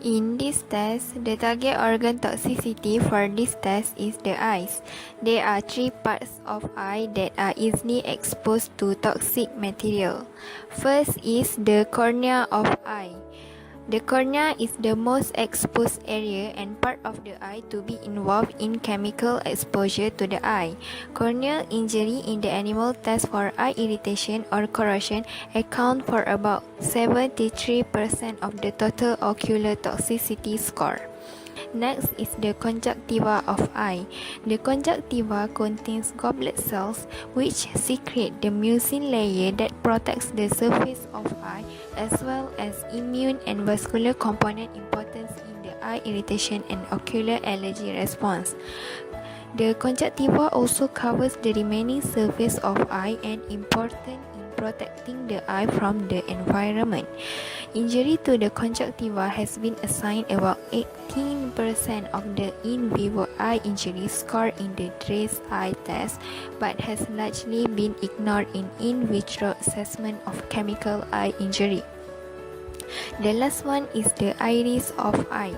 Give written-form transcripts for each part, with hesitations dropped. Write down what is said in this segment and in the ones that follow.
In this test, the target organ toxicity for this test is the eyes. There are three parts of eye that are easily exposed to toxic material. First is the cornea of eye. The cornea is the most exposed area and part of the eye to be involved in chemical exposure to the eye. Corneal injury in the animal test for eye irritation or corrosion account for about 73% of the total ocular toxicity score. Next is the conjunctiva of eye. The conjunctiva contains goblet cells which secrete the mucin layer that protects the surface of eye as well as immune and vascular component importance in the eye irritation and ocular allergy response. The conjunctiva also covers the remaining surface of eye and important in protecting the eye from the environment. Injury to the conjunctiva has been assigned about 18% of the in vivo eye injury score in the DRACE eye test, but has largely been ignored in vitro assessment of chemical eye injury. The last one is the iris of eye.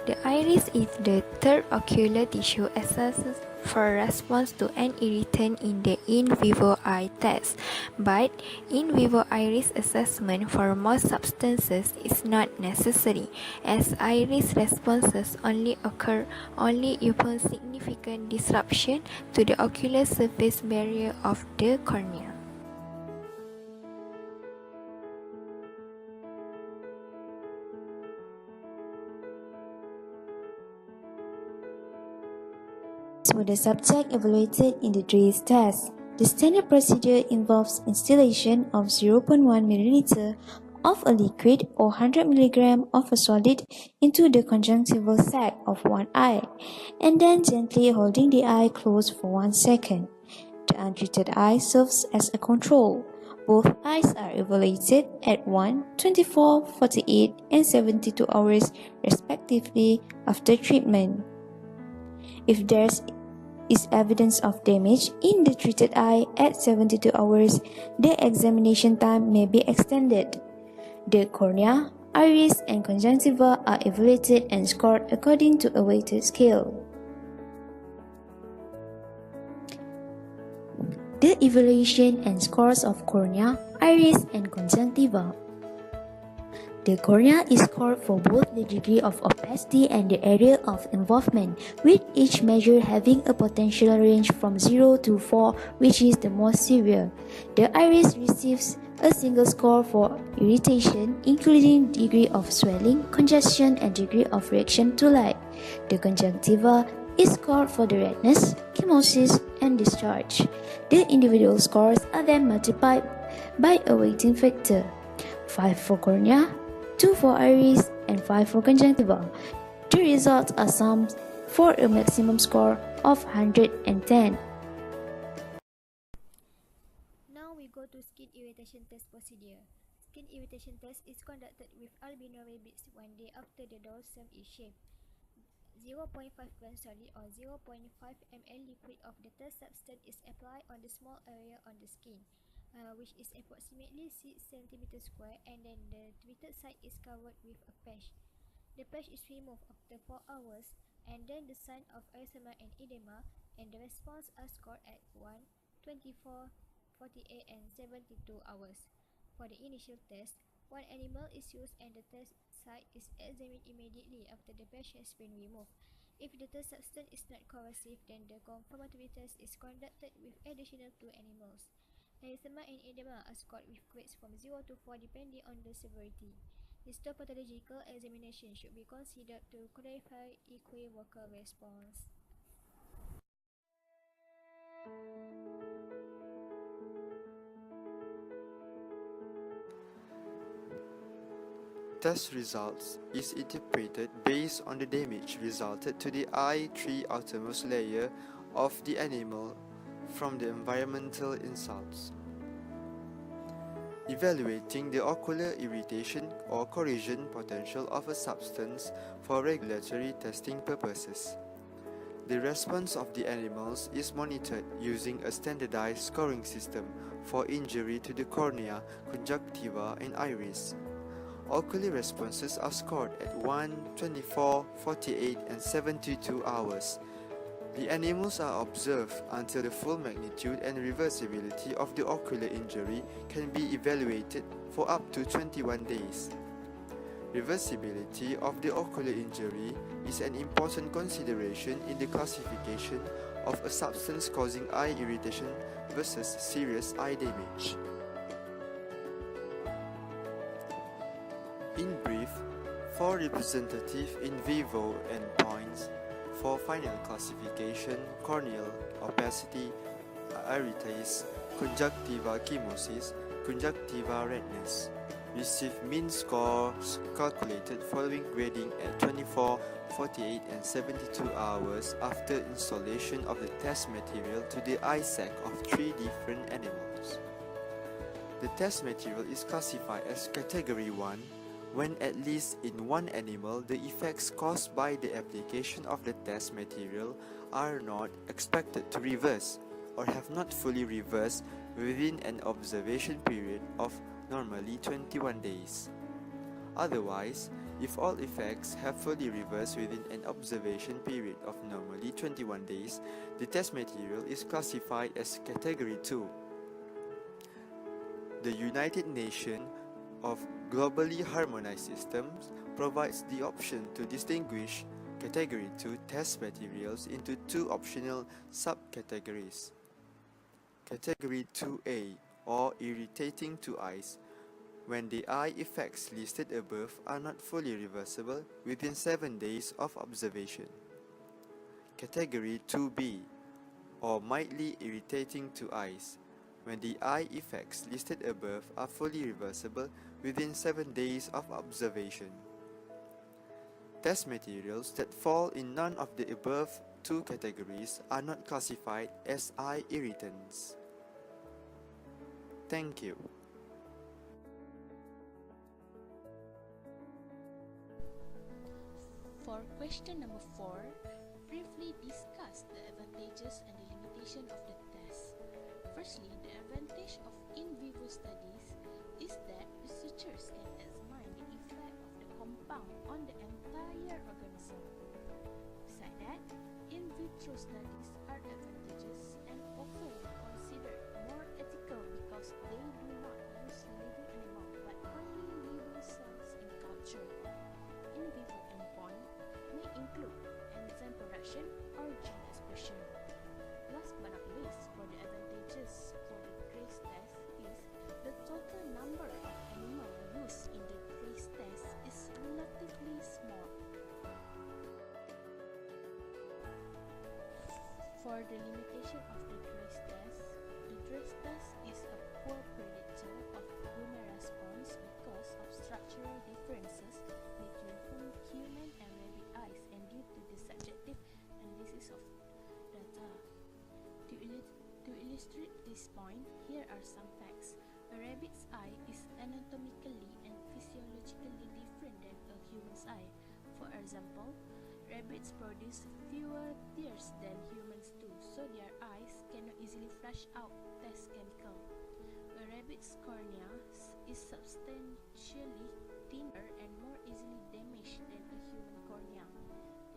The iris is the third ocular tissue assessed for response to an irritant in the in vivo eye test, but in vivo iris assessment for most substances is not necessary, as iris responses only occur upon significant disruption to the ocular surface barrier of the cornea. For the subject evaluated in the DRACE test, the standard procedure involves installation of 0.1 ml of a liquid or 100 mg of a solid into the conjunctival sac of one eye, and then gently holding the eye closed for 1 second. The untreated eye serves as a control. Both eyes are evaluated at 1, 24, 48, and 72 hours respectively after treatment. If there is evidence of damage in the treated eye at 72 hours, the examination time may be extended. The cornea, iris, and conjunctiva are evaluated and scored according to a weighted scale. The evaluation and scores of cornea, iris, and conjunctiva. The cornea is scored for both the degree of opacity and the area of involvement, with each measure having a potential range from 0 to 4, which is the most severe. The iris receives a single score for irritation, including degree of swelling, congestion, and degree of reaction to light. The conjunctiva is scored for the redness, chemosis, and discharge. The individual scores are then multiplied by a weighting factor: 5 for cornea, 2 for iris, and 5 for conjunctiva. The results are summed for a maximum score of 110. Now we go to skin irritation test procedure. Skin irritation test is conducted with albino rabbits 1 day after the dorsum is shaved. 0.5 gram solid or 0.5 ml liquid of the test substance is applied on the small area on the skin, which is approximately 6 cm square, and then the treated site is covered with a patch. The patch is removed after 4 hours, and then the sign of erythema and edema and the response are scored at 1, 24, 48, and 72 hours. For the initial test, one animal is used and the test site is examined immediately after the patch has been removed. If the test substance is not corrosive, then the confirmatory test is conducted with additional 2 animals. Erythema and edema are scored with grades from 0 to 4 depending on the severity. Histopathological examination should be considered to clarify equivocal response. Test results is interpreted based on the damage resulted to the eye 3 outermost layer of the animal from the environmental insults. Evaluating the ocular irritation or corrosion potential of a substance for regulatory testing purposes. The response of the animals is monitored using a standardized scoring system for injury to the cornea, conjunctiva, and iris. Ocular responses are scored at 1, 24, 48, and 72 hours. The animals are observed until the full magnitude and reversibility of the ocular injury can be evaluated for up to 21 days. Reversibility of the ocular injury is an important consideration in the classification of a substance causing eye irritation versus serious eye damage. In brief, 4 representative in vivo endpoints for final classification: corneal opacity, iritase, conjunctiva chemosis, conjunctiva redness, receive mean scores calculated following grading at 24, 48, and 72 hours after installation of the test material to the eye sac of 3 different animals. The test material is classified as Category 1 when at least in one animal the effects caused by the application of the test material are not expected to reverse or have not fully reversed within an observation period of normally 21 days. Otherwise, if all effects have fully reversed within an observation period of normally 21 days, the test material is classified as Category 2. The United Nations of Globally Harmonized Systems provides the option to distinguish Category 2 test materials into 2 optional subcategories. Category 2A, or irritating to eyes, when the eye effects listed above are not fully reversible within 7 days of observation. Category 2B, or mildly irritating to eyes, when the eye effects listed above are fully reversible within 7 days of observation. Test materials that fall in none of the above 2 categories are not classified as eye irritants. Thank you. For question number 4, briefly discuss the advantages and the limitation of the test. Firstly, the advantage of in vivo studies is that researchers can examine the effect of the compound on the entire organism. Besides that, in vitro studies are advantageous and often considered more ethical because they do not use living animals but only living cells in culture. In vivo endpoint may include enzyme production or gene expression. Last but not least, for the advantages for the trace test is the total number of animals used in the trace test is relatively small. For the limitation of the trace test is a poor predictor of human response because of structural differences between human and rabbit eyes and due to the subjective analysis of data. To illustrate this point, here are some facts. A rabbit's eye is anatomically and physiologically different than a human's eye. For example, rabbits produce fewer tears than humans do, so their eyes cannot easily flush out test chemical. A rabbit's cornea is substantially thinner and more easily damaged than a human cornea,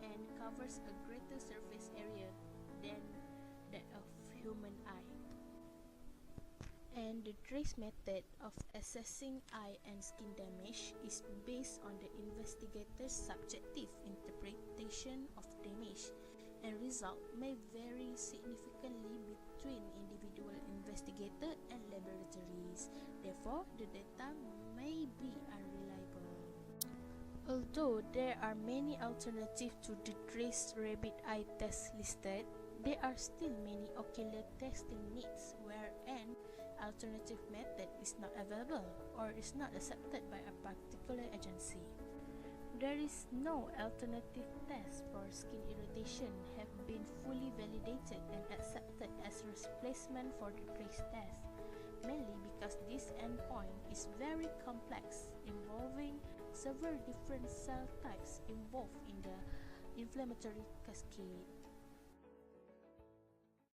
and covers a greater surface area than that of human eye. And the trace method of assessing eye and skin damage is based on the investigator's subjective interpretation of damage, and result may vary significantly between individual investigator and laboratories. Therefore, the data may be unreliable. Although there are many alternatives to the trace rabbit eye test listed, there are still many ocular testing needs where an alternative method is not available or is not accepted by a particular agency. There is no alternative test for skin irritation have been fully validated and accepted as replacement for the trace test, mainly because this endpoint is very complex, involving several different cell types involved in the inflammatory cascade.